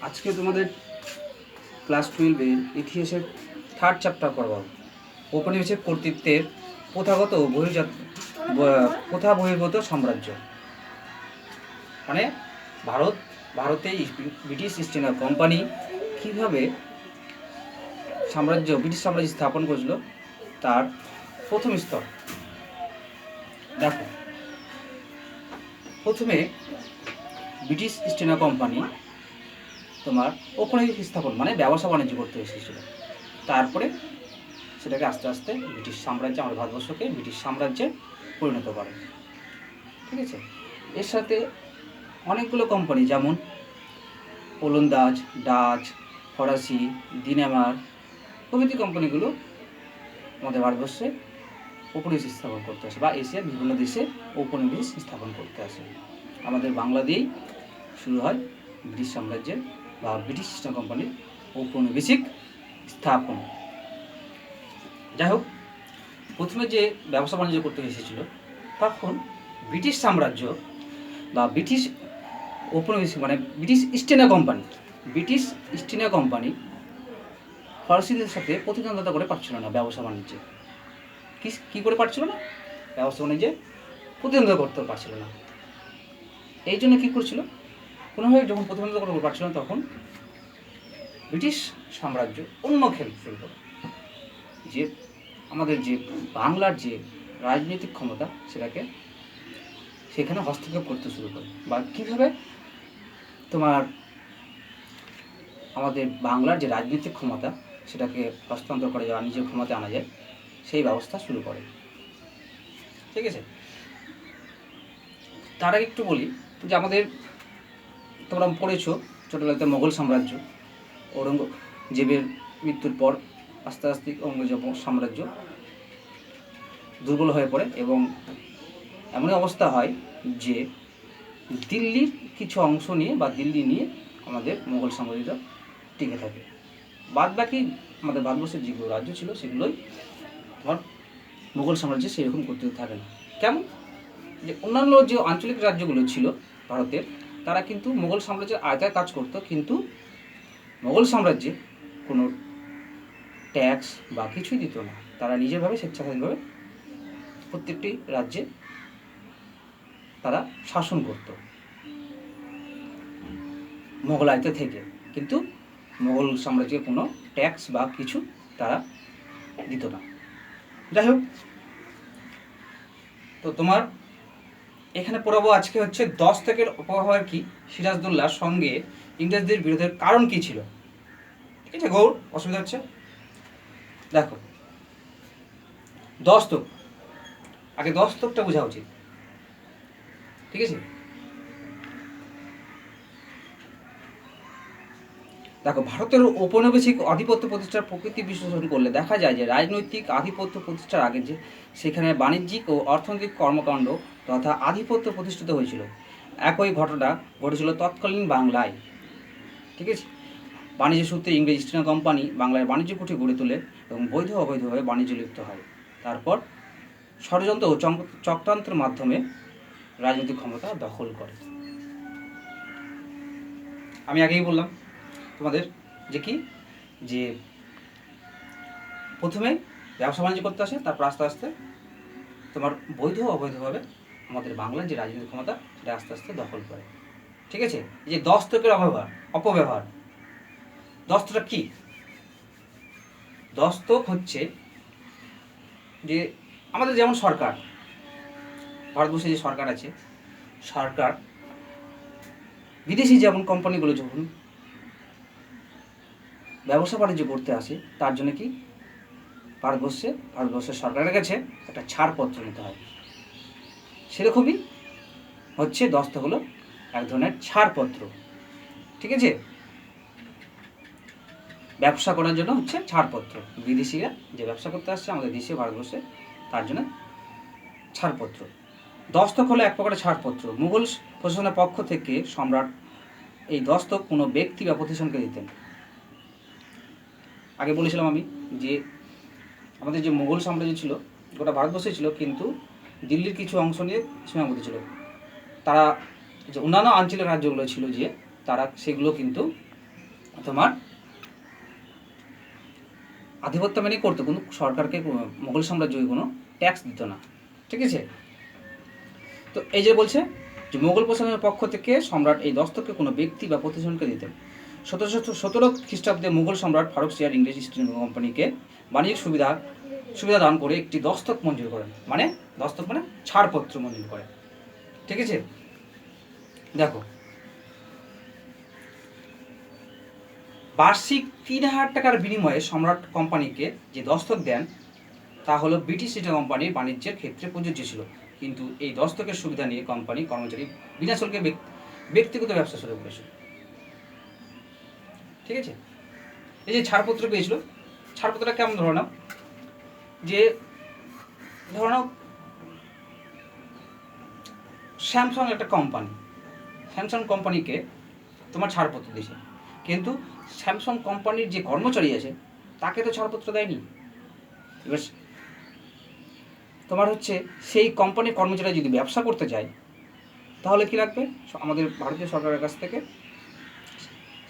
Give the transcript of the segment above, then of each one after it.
আজকে তোমাদের ক্লাস 12-এর ইতিহাসের থার্ড চ্যাপ্টার পড়াবো। ঔপনিবেশিক কর্তৃত্বের প্রথাগত প্রথা বহির্ভূত সাম্রাজ্য, মানে ভারতে ব্রিটিশ ইস্ট ইন্ডিয়া কোম্পানি কীভাবে ব্রিটিশ সাম্রাজ্য স্থাপন করেছিল তার প্রথম স্তর দেখো। প্রথমে ব্রিটিশ ইস্ট ইন্ডিয়া কোম্পানি তোমার ঔপনিবেশিক স্থাপন মানে ব্যবসা বাণিজ্য করতে এসেছিল। তারপরে সেটাকে আস্তে আস্তে ব্রিটিশ সাম্রাজ্যে, আমাদের ভারতবর্ষকে ব্রিটিশ সাম্রাজ্যে পরিণত করে। ঠিক আছে, এর সাথে অনেকগুলো কোম্পানি যেমন ওলন্দাজ, ডাচ, ফরাসি, দিনেমার প্রভৃতি কোম্পানিগুলো আমাদের ভারতবর্ষে ঔপনিবেশিক স্থাপন করতে আসে, বা এশিয়ার বিভিন্ন দেশে ঔপনিবেশ স্থাপন করতে আসে। আমাদের বাংলা দিয়েই শুরু হয় ব্রিটিশ সাম্রাজ্যের বা ব্রিটিশ ইস্ট ইন্ডিয়া কোম্পানির ঔপনিবেশিক স্থাপন। যাই হোক, প্রথমে যে ব্যবসা বাণিজ্য করতে এসেছিল তখন ব্রিটিশ সাম্রাজ্য বা ব্রিটিশ ঔপনিবেশিক মানে ব্রিটিশ ইস্ট ইন্ডিয়া কোম্পানি ফরাসিদের সাথে প্রতিদ্বন্দ্বিতা করে পারছিল না ব্যবসা বাণিজ্যে। কী করে পারছিল না? ব্যবসা বাণিজ্যে প্রতিদ্বন্দ্বিতা করতে পারছিল না। এই জন্য কী করছিল, কোনোভাবে যখন প্রতিদ্বন্দ্বিতা করতে পারছিল না তখন ব্রিটিশ সাম্রাজ্য অন্য খেল শুরু করে, যে আমাদের যে বাংলার যে রাজনৈতিক ক্ষমতা সেটাকে সেখানে হস্তক্ষেপ করতে শুরু করে, বা কীভাবে তোমার আমাদের বাংলার যে রাজনৈতিক ক্ষমতা সেটাকে হস্তান্তর করা যায়, নিজের ক্ষমতায় আনা যায়, সেই ব্যবস্থা শুরু করে। ঠিক আছে, তার আগে একটু বলি যে আমাদের তোমরা পড়েছো ছোটবেলাতে মোগল সাম্রাজ্য, ঔরঙ্গজেবের মৃত্যুর পর আস্তে আস্তে ঔরঙ্গজেব সাম্রাজ্য দুর্বল হয়ে পড়ে এবং এমনই অবস্থা হয় যে দিল্লির কিছু অংশ নিয়ে বা দিল্লি নিয়ে আমাদের মোগল সাম্রাজ্যটা টিকে থাকে। বাদ বাকি আমাদের ভারতবর্ষের যেগুলো রাজ্য ছিল সেগুলোই তোমার মোগল সাম্রাজ্যে সেরকম করতে থাকে না। কেমন যে অন্যান্য যে আঞ্চলিক রাজ্যগুলো ছিল ভারতের, তারা কিন্তু মোগল সাম্রাজ্যের আয়তায় কাজ করতো, কিন্তু মোগল সাম্রাজ্যে কোনো ট্যাক্স বা কিছুই দিত না। তারা নিজেরভাবে স্বেচ্ছাস্বাধীনভাবে প্রত্যেকটি রাজ্যে তারা শাসন করত মোগল আয়ত্ত থেকে, কিন্তু মোগল সাম্রাজ্যের কোনো ট্যাক্স বা কিছু তারা দিত না। যাই হোক, তো তোমার এখানে পড়াবো আজকে হচ্ছে দস্তকের অপব্যবহার কি, সিরাজদৌল্লার সঙ্গে ইংরেজদের বিরোধের কারণ কি ছিল। ঠিক আছে গৌর, অসুবিধা হচ্ছে? দেখো, দস্তক, আগে দস্তকটা বোঝা উচিত। ঠিক আছে, দেখো, ভারতের ঔপনিবেশিক আধিপত্য প্রতিষ্ঠার প্রকৃতি বিশ্লেষণ করলে দেখা যায় যে রাজনৈতিক আধিপত্য প্রতিষ্ঠার আগে যে সেখানে বাণিজ্যিক ও অর্থনৈতিক কর্মকাণ্ড তথা আধিপত্য প্রতিষ্ঠিত হয়েছিল। একই ঘটনা ঘটেছিল তৎকালীন বাংলায়। ঠিক আছে, বাণিজ্য সূত্রে ইংরেজ ইস্ট ইন্ডিয়া কোম্পানি বাংলার বাণিজ্য কুঠি গড়ে তোলে এবং বৈধ অবৈধভাবে বাণিজ্য লিপ্ত হয়। তারপর ষড়যন্ত্র ও চক্রান্তের মাধ্যমে রাজনৈতিক ক্ষমতা দখল করে। আমি আগেই বললাম তোমাদের যে প্রথমে ব্যবসা বাণিজ্য করতে আসে, তারপর আস্তে আস্তে তোমার বৈধ অবৈধভাবে আমাদের বাংলার যে রাজনৈতিক ক্ষমতা সেটা আস্তে আস্তে দখল করে। ঠিক আছে, যে দস্তকের অপব্যবহার, দস্তটা কি? দস্তক হচ্ছে যে আমাদের যেমন সরকার, ভারতবর্ষে যে সরকার আছে, সরকার বিদেশি যেমন কোম্পানিগুলো যখন ব্যবসা বাণিজ্য করতে আসে তার জন্য কি ভারতবর্ষের সরকারের কাছে একটা ছাড়পত্র নিতে হয়। সেরকমই হচ্ছে দস্তক হলো এক ধরনের ছাড়পত্র। ঠিক আছে, ব্যবসা করার জন্য হচ্ছে ছাড়পত্র। বিদেশিরা যে ব্যবসা করতে আসছে আমাদের দেশে ভারতবর্ষে তার জন্য ছাড়পত্র। দস্তক হলো এক প্রকারের ছাড়পত্র। মুঘল প্রশাসনের পক্ষ থেকে সম্রাট এই দস্তক কোনো ব্যক্তি বা প্রতিষ্ঠানকে দিতেন। আগে বলেছিলাম আমি যে আমাদের যে মুঘল সাম্রাজ্য ছিল গোটা ভারতবর্ষে ছিল, কিন্তু দিল্লির কিছু অংশ নিয়ে সীমাবদ্ধ ছিল। তারা যে অন্যান্য আঞ্চলিক রাজ্যগুলো ছিল যে তারা সেগুলো কিন্তু তোমার আধিপত্য মেনে করতো, কিন্তু সরকারকে মোগল সাম্রাজ্যকে কোনো ট্যাক্স দিত না। ঠিক আছে, তো এই যে বলছে যে মোগল প্রশাসনের পক্ষ থেকে সম্রাট এই দস্তকে কোনো ব্যক্তি বা প্রতিষ্ঠানকে দিতেন। 1717 খ্রিস্টাব্দে মুঘল সম্রাট ফারুক সিয়ার ইংরেজ ইস্ট ইন্ডিয়া কোম্পানিকে বাণিজ্যিক সুবিধা দান করে একটি দস্তক মঞ্জুর করেন, মানে দস্তক মানে ছাড়পত্র মঞ্জুর করেন। ঠিক আছে, দেখো বার্ষিক 3000 টাকার বিনিময়ে সম্রাট কোম্পানিকে যে দস্তক দেন তা হলো ব্রিটিশ ইস্ট কোম্পানির বাণিজ্যের ক্ষেত্রে প্রযোজ্য ছিল, কিন্তু এই দস্তকের সুবিধা নিয়ে কোম্পানি কর্মচারী বিনা শুল্কে ব্যক্তিগত ব্যবসা শুরু করেছিল। ঠিক আছে, এই যে ছাড়পত্র পেয়েছিল, ছাড়পত্রটা কেমন ধরো নাও, যে ধরো নাও স্যামসাং একটা কোম্পানি, স্যামসাং কোম্পানিকে তোমার ছাড়পত্র দিয়েছে, কিন্তু স্যামসাং কোম্পানির যে কর্মচারী আছে তাকে তো ছাড়পত্র দেয়নি। এবার তোমার হচ্ছে সেই কোম্পানির কর্মচারী যদি ব্যবসা করতে যায় তাহলে কি লাগবে, আমাদের ভারতীয় সরকারের কাছ থেকে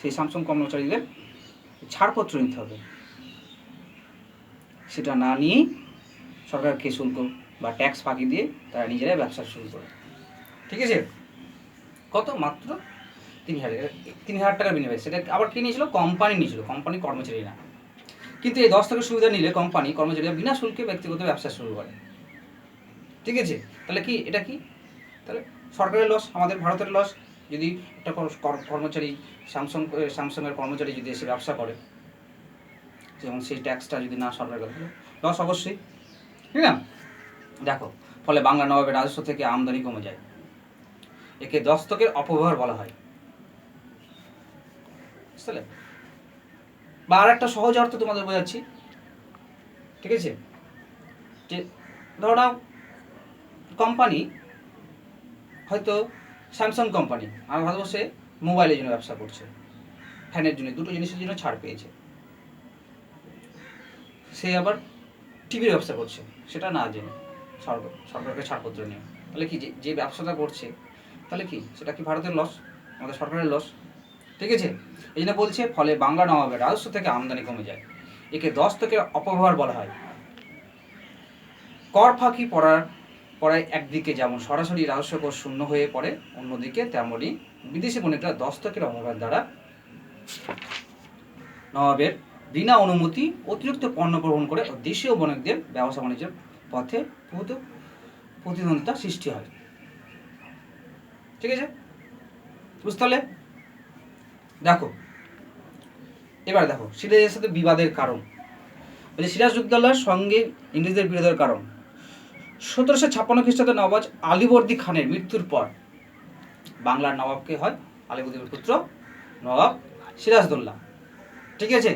সেই স্যামসাং কর্মচারীদের ছাড়পত্র নিতে হবে। সেটা না নিয়েই সরকারকে শুল্ক বা ট্যাক্স ফাঁকি দিয়ে তারা নিজেরাই ব্যবসা শুরু করে। ঠিক আছে, কত মাত্র 3000 টাকার বিনিময়ে, সেটা আবার কি নিয়েছিল, কোম্পানি নিয়েছিল, কোম্পানি কর্মচারী না। কিন্তু এই দস্তকের সুবিধা নিলে কোম্পানি কর্মচারীরা বিনা শুল্কে ব্যক্তিগত ব্যবসা শুরু করে। ঠিক আছে, তাহলে কি এটা কি, তাহলে সরকারের লস, আমাদের ভারতের লস। যদি একটা কর্মচারী স্যামসাংয়ের কর্মচারী যদি এসে ব্যবসা করে, যেমন সেই ট্যাক্সটা যদি না সরকার করে, লস অবশ্যই, ঠিক না। দেখো, ফলে বাংলা নবাবের রাজস্ব থেকে আমদানি কমে যায়, একে দস্তকের অপব্যবহার বলা হয়। বুঝলে, বা আর একটা সহজ অর্থ তোমাদের বোঝাচ্ছি। ঠিক আছে, যে ধরো নাও কোম্পানি হয়তো স্যামসাং কোম্পানি আমার ভারতবর্ষে মোবাইলের জন্য ব্যবসা করছে, ফ্যানের জন্য, দুটো জিনিসের জন্য ছাড় পেয়েছে, সে আবার টিভির ব্যবসা করছে, সেটা না জেনে সরকারকে ছাড়পত্র নিয়ে, তাহলে কি যে ব্যবসাটা করছে তাহলে কি সেটা কি ভারতের লস, আমাদের সরকারের লস। ঠিক আছে, এই জন্য বলছে ফলে বাংলা নবাবের রাজস্ব থেকে আমদানি কমে যায়, একে দস্তকের অপব্যবহার বলা হয়। কর ফাঁকি পড়ায় একদিকে যেমন সরাসরি রাজস্ব কর শূন্য হয়ে পড়ে, অন্যদিকে তেমনই বিদেশি বণিকরা দস্তকের অপব্যবহার দ্বারা নবাবের বিনা অনুমতি অতিরিক্ত পণ্য গ্রহণ করে দেশীয় বণিকদের ব্যবসা বাণিজ্যের পথে প্রতিদ্বন্দ্বিতা সৃষ্টি হয়। ঠিক আছে, বুঝতে পারলে। দেখো এবার দেখো সিরাজের সাথে বিবাদের কারণ, সিরাজউদ্দৌলার সঙ্গে ইংরেজদের বিরোধের কারণ। 1756 খ্রিস্টাব্দে নবাব আলীবর্দী খানের মৃত্যুর পর বাংলার নবাবকে হয় আলীবর্দীর পুত্র নবাব সিরাজউদ্দৌলা। ঠিক আছে,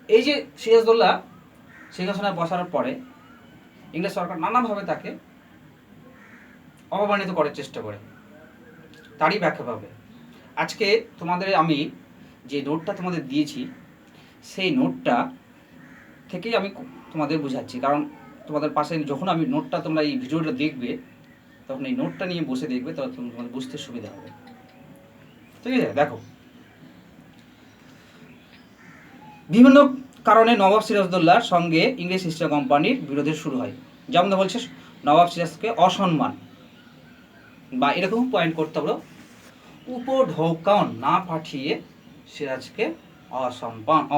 এই যে সিরাজউদ্দৌলা সিংহাসনে বসার পরে ইংরেজ সরকার নানাভাবে তাকে অপমানিত করার চেষ্টা করে, তারই ব্যাখ্যা পাবে আজকে। তোমাদের আমি যে নোটটা তোমাদের দিয়েছি সেই নোটটা থেকেই আমি তোমাদের বোঝাচ্ছি, কারণ তোমাদের পাশে যখন আমি নোটটা, তোমরা এই ভিডিওটা দেখবে তখন এই নোটটা নিয়ে বসে দেখবে, তখন তোমাদের বুঝতে সুবিধা হবে। ঠিক আছে, দেখো বিভিন্ন কারণে নবাব সিরাজউদ্দৌলার সঙ্গে ইংরেজ ইস্ট ইন্ডিয়া কোম্পানির বিরোধে শুরু হয়। যেমন বলছে নবাব সিরাজকে অসম্মান, বা এরকম পয়েন্ট করতে হলো উপঢৌকন না পাঠিয়ে সিরাজকে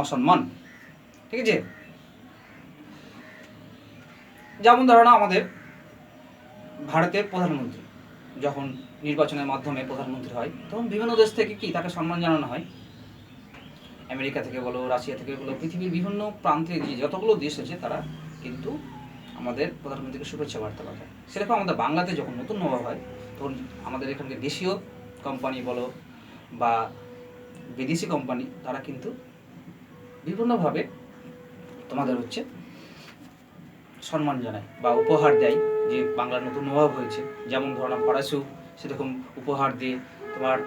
অসম্মান। ঠিক আছে, যেমন ধরো না আমাদের ভারতের প্রধানমন্ত্রী যখন নির্বাচনের মাধ্যমে প্রধানমন্ত্রী হয় তখন বিভিন্ন দেশ থেকে কি তাকে সম্মান জানানো হয়, আমেরিকা থেকে বলো, রাশিয়া থেকে বলো, পৃথিবীর বিভিন্ন প্রান্তে যে যতগুলো দেশ আছে তারা কিন্তু আমাদের প্রধানমন্ত্রীকে শুভেচ্ছা বার্তা পাঠায়। সেরকম আমাদের বাংলাতে যখন নতুন নবাব হয় তখন আমাদের এখানকার দেশীয় কোম্পানি বলো বা বিদেশি কোম্পানি তারা কিন্তু বিভিন্নভাবে তোমাদের হচ্ছে সম্মান জানায় বা উপহার দেয়, যে বাংলার নতুন নবাব হয়েছে। যেমন ধরো ফরাসিও সেরকম উপহার দিয়ে তোমার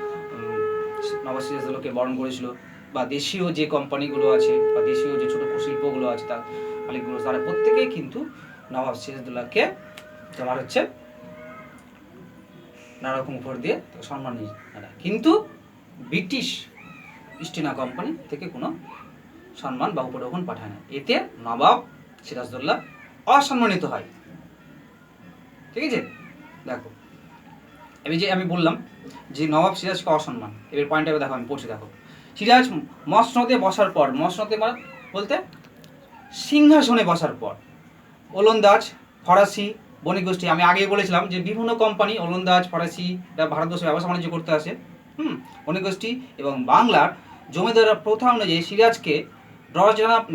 নবাব সিরাজউদ্দৌলাকে বরণ করেছিল, বা দেশীয় যে কোম্পানিগুলো আছে বা দেশীয় যে ছোটো শিল্পগুলো আছে তার মালিকগুলো, তারা প্রত্যেকেই কিন্তু নবাব সিরাজউদ্দৌলাকে তোমার হচ্ছে নানা রকম উপহার দিয়ে সম্মান জানায়। কিন্তু ব্রিটিশ ইস্ট ইন্ডিয়া কোম্পানি থেকে কোনো সম্মান বা উপঢৌকন পাঠায় না। এতে নবাব সিরাজদৌল্লা অসম্মানিত হয়। ঠিক আছে, দেখো এবার যে আমি বললাম যে নবাব সিরাজকে অসম্মান, এবার পয়েন্টটা দেখো আমি পড়ছি। দেখো সিরাজ মসনদে বসার পর, মসনদে বলতে সিংহাসনে বসার পর ওলন্দাজ, ফরাসি বণিক গোষ্ঠী, আমি আগেই বলেছিলাম যে বিভিন্ন কোম্পানি ওলন্দাজ, ফরাসি ভারতবর্ষে ব্যবসা বাণিজ্য করতে আসে, বণিক গোষ্ঠী এবং বাংলার জমিদাররা প্রথা অনুযায়ী সিরাজকে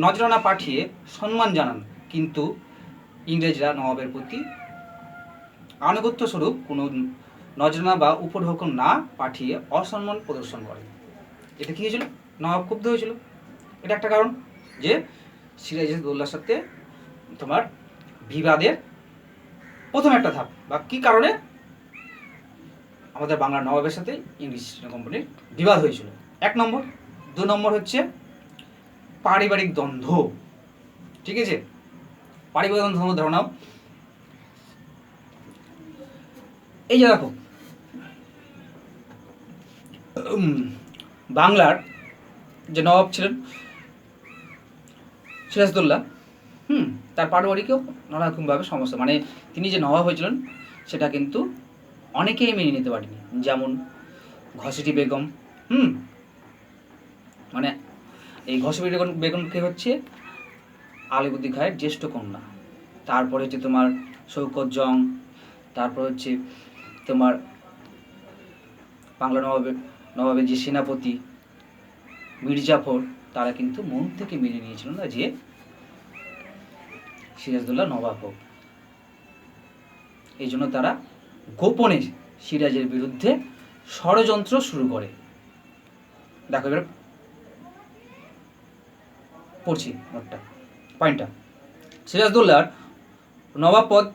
নজরানা পাঠিয়ে সম্মান জানান, কিন্তু ইংরেজরা নবাবের প্রতি আনুগত্য স্বরূপ কোনো নজরানা বা উপঢৌকন না পাঠিয়ে অসম্মান প্রদর্শন করে। এটা কী হয়েছিল? নবাব ক্ষুব্ধ হয়েছিল। এটা একটা কারণ যে সিরাজদৌল্লার সাথে তোমার বিবাদের প্রথম একটা ধাপ, বা কী কারণে আমাদের বাংলার নবাবের সাথে ইংলিশ কোম্পানির বিবাদ হয়েছিল, 1 নম্বর। 2 নম্বর হচ্ছে পারিবারিক দ্বন্দ্ব। ঠিক আছে, পারিবারিক দ্বন্দ্ব ধরে নাও, এই যে দেখো বাংলার যে নবাব ছিলেন সিরাজদৌল্লা, তার পারিবারিকও নানারকমভাবে সমস্যা, মানে তিনি যে নবাব হয়েছিলেন সেটা কিন্তু অনেকেই মেনে নিতে পারেনি। যেমন ঘসেটি বেগম, মানে এই ঘসেটি বেগমকে হচ্ছে আলিবর্দী খাঁয়ের জ্যেষ্ঠ কন্যা। তারপরে হচ্ছে তোমার শৌকত জং, তারপর হচ্ছে তোমার বাংলা নবাবের যে সেনাপতি মির্জাফর, তারা কিন্তু মন থেকে মেনে নিয়েছিল না যে সিরাজদৌল্লা নবাব হোক। এই জন্য তারা গোপনে সিরাজের বিরুদ্ধে ষড়যন্ত্র শুরু করে। দেখো এবার পড়ছি নোটটা, পয়েন্টটা। সিরাজদৌল্লার নবাব পদ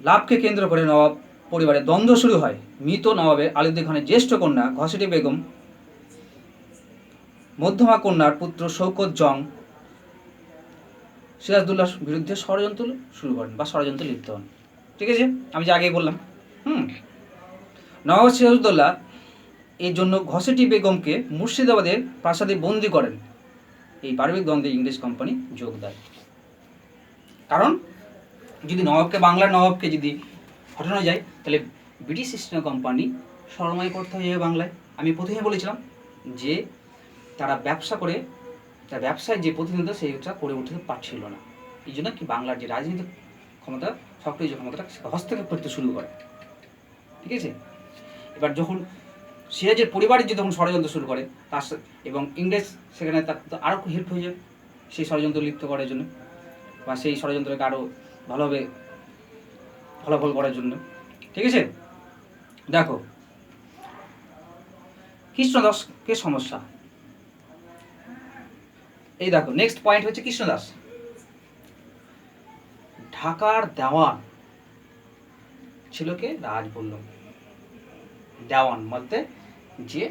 লাভকে কেন্দ্র করে নবাব পরিবারে দ্বন্দ্ব শুরু হয়। মৃত নবাবের আলিবর্দী খানের জ্যেষ্ঠ কন্যা ঘসেটি বেগম, মধ্যমা কন্যার পুত্র শৌকত জং সিরাজদৌল্লার বিরুদ্ধে ষড়যন্ত্র শুরু করেন বা ষড়যন্ত্রে লিপ্ত হন। ঠিক আছে, আমি যে আগেই বললাম। নবাব সিরাজদৌল্লা এই জন্য ঘসেটি বেগমকে মুর্শিদাবাদের প্রাসাদে বন্দি করেন। এই পারিবারিক দ্বন্দ্বে ইংরেজ কোম্পানি যোগ দেয়। কারণ যদি বাংলার নবাবকে যদি হটানো যায়, তাহলে ব্রিটিশ ইস্ট ইন্ডিয়া কোম্পানি সরমাই করতে হয়ে যাবে বাংলায়। আমি প্রথমে বলেছিলাম যে তারা ব্যবসা করে, তার ব্যবসায় যে প্রতিনিধিত্ব সেইটা করে উঠতে পারছিল না। এই জন্য কি বাংলার যে রাজনৈতিক ক্ষমতা, সক্রিয় যে ক্ষমতাটা হস্তক্ষেপ করতে শুরু করে। ঠিক আছে, এবার যখন সিরাজের পরিবারের যে তখন ষড়যন্ত্র শুরু করে তার এবং ইংরেজ সেখানে তার আরও হেল্প হয়ে যায় সেই ষড়যন্ত্র লিপ্ত করার জন্য, বা সেই ষড়যন্ত্রকে আরও ভালোভাবে ফলাফল করার জন্য। ঠিক আছে, দেখো কৃষ্ণদাসকে সমস্যা। এই দেখো নেক্সট পয়েন্ট হচ্ছে কৃষ্ণদাস। ঢাকার দেওয়ান ছিল কে? রাজবল্লভ। দেওয়ান বলতে যে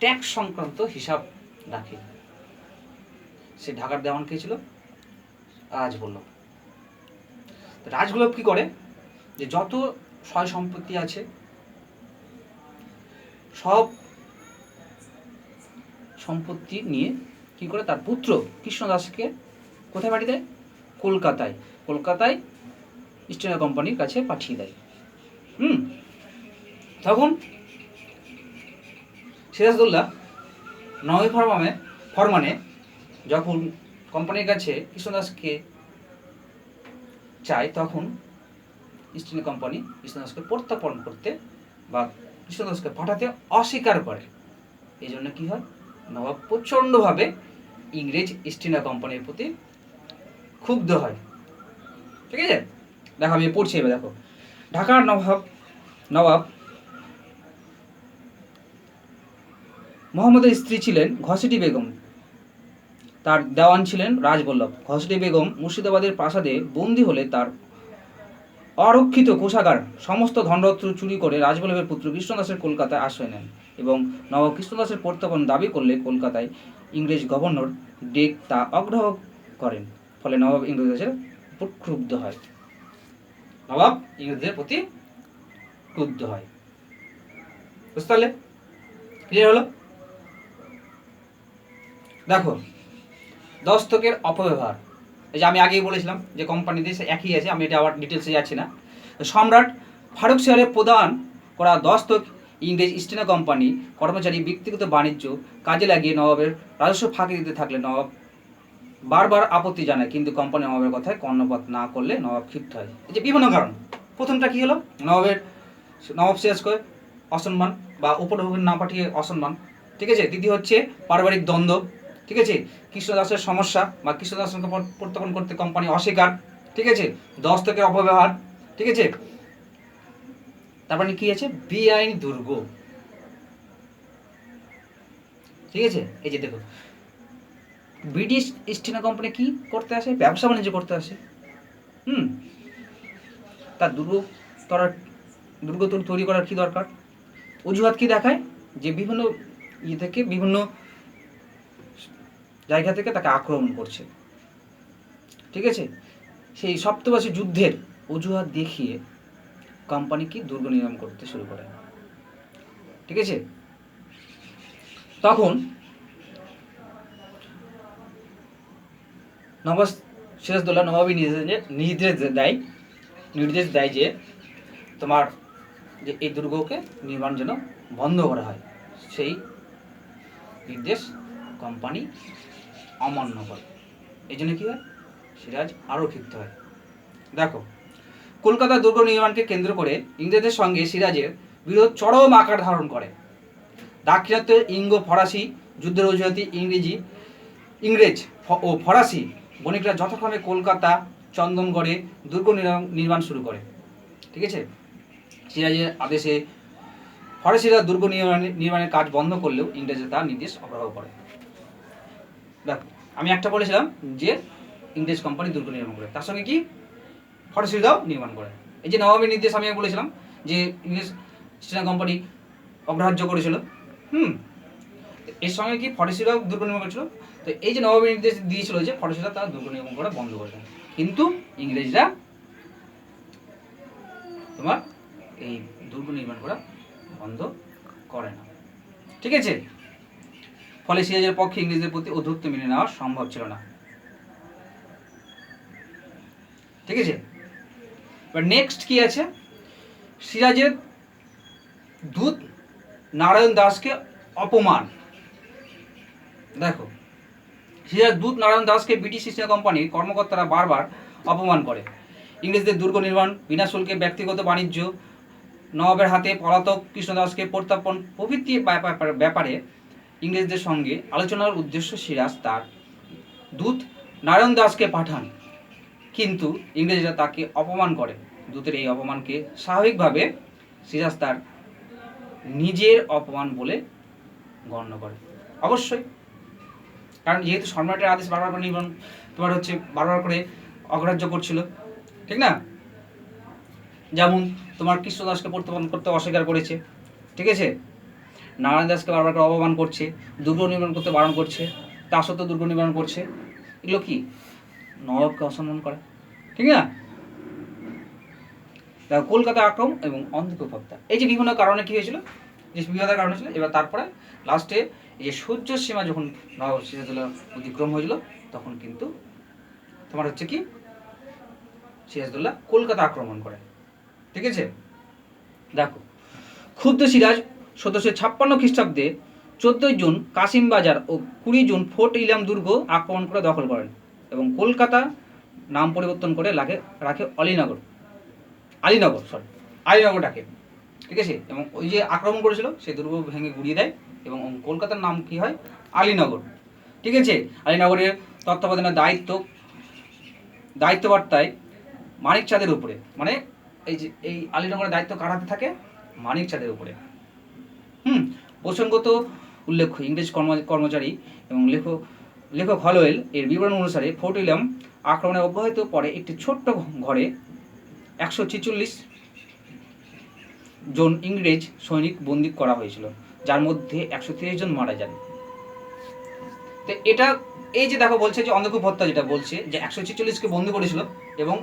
ট্যাক্স সংক্রান্ত হিসাব রাখে, সে ঢাকার দেওয়ান কে ছিল? রাজবল্লভ। রাজবল্লভ কি করে, যে যত সয় সম্পত্তি আছে সব সম্পত্তি নিয়ে কি করে তার পুত্র কৃষ্ণদাসকে কোথায় পাঠিয়ে দেয়? কলকাতায় ইস্ট ইন্ডিয়া কোম্পানির কাছে পাঠিয়ে দেয়। তখন সিরাজদৌল্লা নয় ফরমানে যখন কোম্পানির কাছে কৃষ্ণদাসকে চায়, তখন ইস্ট ইন্ডিয়া কোম্পানি কৃষ্ণদাসকে প্রত্যার্পণ করতে বা কৃষ্ণদাসকে পাঠাতে অস্বীকার করে। এই জন্য কি হয়, নবাব প্রচণ্ডভাবে ইংরেজ ইস্ট ইন্ডিয়া কোম্পানির প্রতি ক্ষুব্ধ হয়। ঠিক আছে, দেখো আমি পড়ছি এবার। দেখো ঢাকার নবাব মোহাম্মদের স্ত্রী ছিলেন ঘসেটি বেগম, তার দেওয়ান ছিলেন রাজবল্লভ। ঘসেটি বেগম মুর্শিদাবাদের প্রাসাদে বন্দী হলে তার অরক্ষিত কোষাগার সমস্ত ধনরত্ন চুরি করে রাজবল্লভের পুত্র কৃষ্ণদাসের কলকাতায় আশ্রয় নেন এবং নবাব কৃষ্ণদাসের প্রত্যার্পণ দাবি করলে কলকাতায় ইংরেজ গভর্নর ডেক তা অগ্রাহ্য করেন। ফলে নবাব ইংরেজদের উপর ক্ষুব্ধ হয়। নবাব ইংরেজদের প্রতি ক্ষুব্ধ হয়। বুঝতে পারলে? ক্লিয়ার হলো? দেখো, দস্তকের অপব্যবহার, এই যে আমি আগেই বলেছিলাম যে কোম্পানিতে একই আছে, আমি এটা আবার ডিটেলসে যাচ্ছি না। সম্রাট ফারুক শাহের প্রদান করা দস্তক ইংরেজ ইস্ট ইন্ডিয়া কোম্পানি কর্মচারী ব্যক্তিগত বাণিজ্য কাজে লাগিয়ে নবাবের রাজস্ব ফাঁকি দিতে থাকলে নবাব বারবার আপত্তি জানায়, কিন্তু কোম্পানি নবাবের কথায় কর্ণপাত না করলে নবাব ক্ষিপ্ত হয়। এই যে বিভিন্ন কারণ, প্রথমটা কি হলো, নবাব সিরাজকে অসম্মান বা উপঢৌকন না পাঠিয়ে অসম্মান, ঠিক আছে। দ্বিতীয় হচ্ছে পারিবারিক দ্বন্দ্ব, ঠিক আছে। কৃষ্ণদাসের সমস্যা বা কৃষ্ণদাসকে প্রত্যাপন করতে কোম্পানি অস্বীকার, ঠিক আছে। দস্তকের অপব্যবহার, ঠিক আছে। তারপরে কি আছে, বেআইনি দুর্গ, ঠিক আছে। এই যে দেখো, ব্রিটিশ ইস্ট ইন্ডিয়া কোম্পানি কি করতে আসে, ব্যবসা বাণিজ্য করতে আসে। তার দুর্গ তৈরি করার কি দরকার, অজুহাত কি দেখায়, যে বিভিন্ন থেকে বিভিন্ন জায়গা থেকে তাকে আক্রমণ করছে, ঠিক আছে। সেই সপ্তবাসী যুদ্ধের অজুহাত দেখিয়ে কোম্পানি কি দুর্গ নির্মাণ করতে শুরু করে, ঠিক আছে। তখন নবাব সিরাজদৌল্লা নবাবী নির্দেশ দেয় যে তোমার যে এই দুর্গকে নির্মাণ যেন বন্ধ করা হয়। সেই নির্দেশ কোম্পানি অমান্য করে, এই জন্য কী হয়, সিরাজ আরও ক্ষিপ্ত হয়। দেখো, কলকাতা দুর্গ নির্মাণকে কেন্দ্র করে ইংরেজদের সঙ্গে সিরাজের বিরোধ চরম আকার ধারণ করে। দাক্ষিণাত্যের ইঙ্গো ফরাসি যুদ্ধের অজুহাতে ইংরেজ ও ফরাসি বণিকরা যথাক্রমে কলকাতা চন্দনগড়ে দুর্গ নির্মাণ শুরু করে, ঠিক আছে। সিরাজের আদেশে ফরাসিরা দুর্গ নির্মাণের কাজ বন্ধ করলেও ইংরেজরা তার নির্দেশ অগ্রাহ্য করে। দেখো, আমি একটা বলেছিলাম যে ইংরেজ কোম্পানি দুর্গ নির্মাণ করে, তার সঙ্গে কি ফরাসিরাও নির্মাণ করে। এই যে নবাবের নির্দেশ আমি বলেছিলাম যে ইংরেজ ইস্ট ইন্ডিয়া কোম্পানি অগ্রাহ্য করেছিল, এর সঙ্গে কি ফরাসিরাও দুর্গ নির্মাণ করেছিল। তো এই যে নবাবের নির্দেশ দিয়েছিল যে ফরাসিরা তারা দুর্গ নির্মাণ করা বন্ধ করে দেয়, কিন্তু ইংরেজরা তোমার এই দুর্গ নির্মাণ করা বন্ধ করে না, ঠিক আছে। ফলে সিরাজের পক্ষে ইংরেজদের প্রতি ঔদ্ধত্য মেনে নেওয়া সম্ভব ছিল না, ঠিক আছে। এবার নেক্সট কি আছে, সিরাজের দূত নারায়ণ দাসকে অপমান। দেখো, সিরাজ দূত নারায়ণ দাসকে ব্রিটিশ ইস্ট ইন্ডিয়া কোম্পানির কর্মকর্তারা বারবার অপমান করে। ইংরেজদের দুর্গ নির্মাণ, বিনা শুল্কে ব্যক্তিগত বাণিজ্য, নবাবের হাতে পলাতক কৃষ্ণদাসকে প্রত্যাপন প্রভৃতি ব্যাপারে ইংরেজদের সঙ্গে আলোচনার উদ্দেশ্য সিরাজ তার দূত নারায়ণ দাসকে পাঠান, কিন্তু ইংরেজরা তাকে অপমান করে। দূতের এই অপমানকে স্বাভাবিকভাবে সিরাজ তার নিজের অপমান বলে গণ্য করে, অবশ্যই, কারণ যেহেতু সম্রাটের আদেশ বারবার করে নির্মাণ বারবার করে অগ্রাহ্য করছিল, ঠিক না। যেমন তোমার কৃষ্ণদাসকে প্রত্যাপন করতে অস্বীকার করেছে, ঠিক আছে। নারায়ণ দাসকে বারবার করে অপমান করছে, দুর্গ নির্মাণ করতে বারণ করছে, তা সত্ত্বেও দুর্গ নির্মাণ করছে। এগুলো কি নবাবকে অসম্মান করে, ঠিক না। কলকাতা আক্রমণ এবং অন্ধকূপ হত্যা, এই যে বিভিন্ন কারণে কি হয়েছিল, যে বিবাদের কারণে ছিল। এবার তারপরে লাস্টে এই যে সূর্য সীমা যখন নবাব সিরাজদৌল্লা অতিক্রম হয়েছিল, তখন কিন্তু তোমার হচ্ছে কি সিরাজদৌল্লা কলকাতা আক্রমণ করে, ঠিক আছে। দেখো, ক্ষুব্ধ সিরাজ 1756 খ্রিস্টাব্দে 14 জুন কাশিমবাজার ও 20 জুন ফোর্ট উইলিয়াম দুর্গ আক্রমণ করে দখল করেন এবং কলকাতা নাম পরিবর্তন করে রাখে আলীনগরটাকে, ঠিক আছে। এবং ওই যে আক্রমণ করেছিল সেই দুর্গ ভেঙে গুড়িয়ে দেয় এবং কলকাতার নাম কি হয়, আলীনগর, ঠিক আছে। আলীনগরের তত্ত্বাবধানের দায়িত্ববার্তায় মানিক চাঁদের উপরে, মানে এই যে এই আলীনগরের দায়িত্ব কার হাতে থাকে, মানিক চাঁদের উপরে। প্রসঙ্গত উল্লেখ্য, ইংরেজ কর্মচারী এবং লেখক হলওয়েল এর বিবরণ অনুসারে ফোর্ট উইলিয়াম আক্রমণে অব্যাহত পরে একটি ছোট্ট ঘরে 146 জন ইংরেজ সৈনিক বন্দী করা হয়েছিল, যার মধ্যে 130 জন মারা যান। তো এটা এই যে দেখো বলছে যে অন্ধকূপ হত্যা, যেটা বলছে যে 146কে বন্দী করেছিল এবং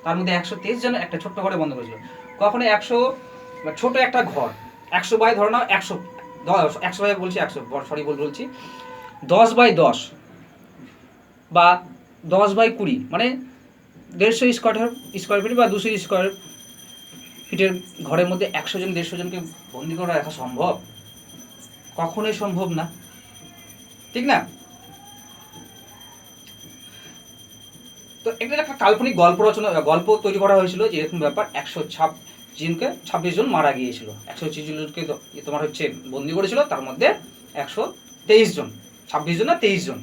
তার মধ্যে 130 জন একটা ছোট্ট ঘরে বন্ধ করেছিল। কখনো 100 ছোট একটা ঘর 100 বাই ধরো না 100 বাই বলছি 100 সরি বলছি 10/10 বা 10/20, মানে 150 স্কোয়ার ফিট বা 200 স্কোয়ার ফিটের ঘরের মধ্যে 100 জন 150 জনকে বন্দি করে রাখা সম্ভব? কখনোই সম্ভব না, ঠিক না? তো এটা একটা কাল্পনিক গল্প তৈরি করা হয়েছিল যে এরকম ব্যাপার, 126 জন মারা গিয়েছিল, 126 জনকে তোমার হচ্ছে বন্দি করেছিল, তার মধ্যে 123 জন, 26 জন না 23 জন।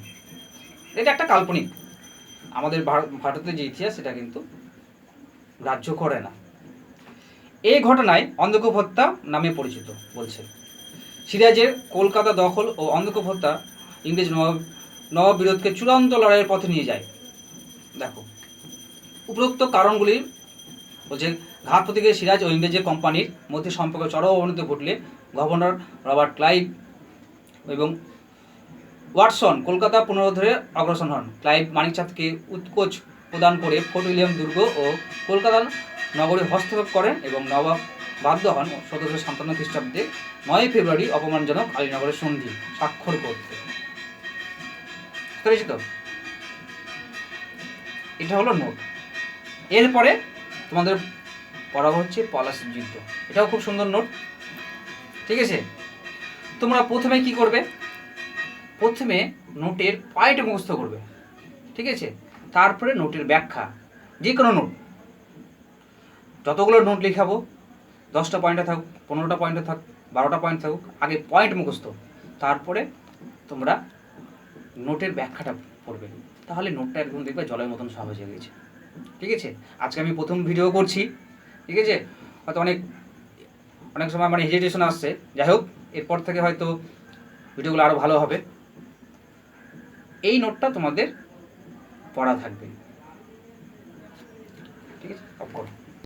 এটা একটা কাল্পনিক, আমাদের ভারতের যে ইতিহাস সেটা কিন্তু গ্রাহ্য করে না। এই ঘটনায় অন্ধকূপ হত্যা নামে পরিচিত বলছে। সিরাজের কলকাতা দখল ও অন্ধকূপ হত্যা ইংরেজ নবাব বিরোধকে চূড়ান্ত লড়াইয়ের পথে নিয়ে যায়। দেখো, উপরোক্ত কারণগুলি বলছে, ঘাত প্রতীকে সিরাজ ও ইংরেজ কোম্পানির মধ্যে সম্পর্ক চরম অবনতি ঘটলে গভর্নর রবার্ট ক্লাইভ এবং ওয়াটসন কলকাতা পুনরুদ্ধারে অগ্রসর হন। ক্লাইভ মানিকচাঁদকে উৎকোচ প্রদান করে ফোর্ট উইলিয়াম দুর্গ ও কলকাতা নগরী হস্তক্ষেপ করেন এবং নবাব বাধ্য হন 1757 খ্রিস্টাব্দে 9 ফেব্রুয়ারি অপমানজনক আলীনগরের সন্ধি স্বাক্ষর করতে। বুঝতে তো? এটা হলো নোট। এরপরে তোমাদের পড়া হচ্ছে পলাশীর যুদ্ধ। এটাও খুব সুন্দর নোট, ঠিক আছে? তোমরা প্রথমে কি করবে? প্রথমে নোটের পয়েন্ট মুখস্থ করবে, ঠিক আছে? তারপরে নোটের ব্যাখ্যা, যে কোনো নোট, যতগুলো নোট লিখাবো, 10টা পয়েন্টে থাকুক, 15টা পয়েন্টে থাকুক, 12টা পয়েন্ট থাকুক, আগে পয়েন্ট মুখস্থ, তারপরে তোমরা নোটের ব্যাখ্যাটা পড়বে। তাহলে নোটটা একদম দেখবে জলের মতন সহজ হয়ে গেছে, ঠিক আছে? আজকে আমি প্রথম ভিডিও করছি, ঠিক আছে? হয়তো অনেক সময় মানে হেজিটেশন আসছে, যাই হোক, এরপর থেকে হয়তো ভিডিওগুলো আরও ভালো হবে। এই নোটটা তোমাদের পড়া থাকবে, ঠিক আছে? অফ করো।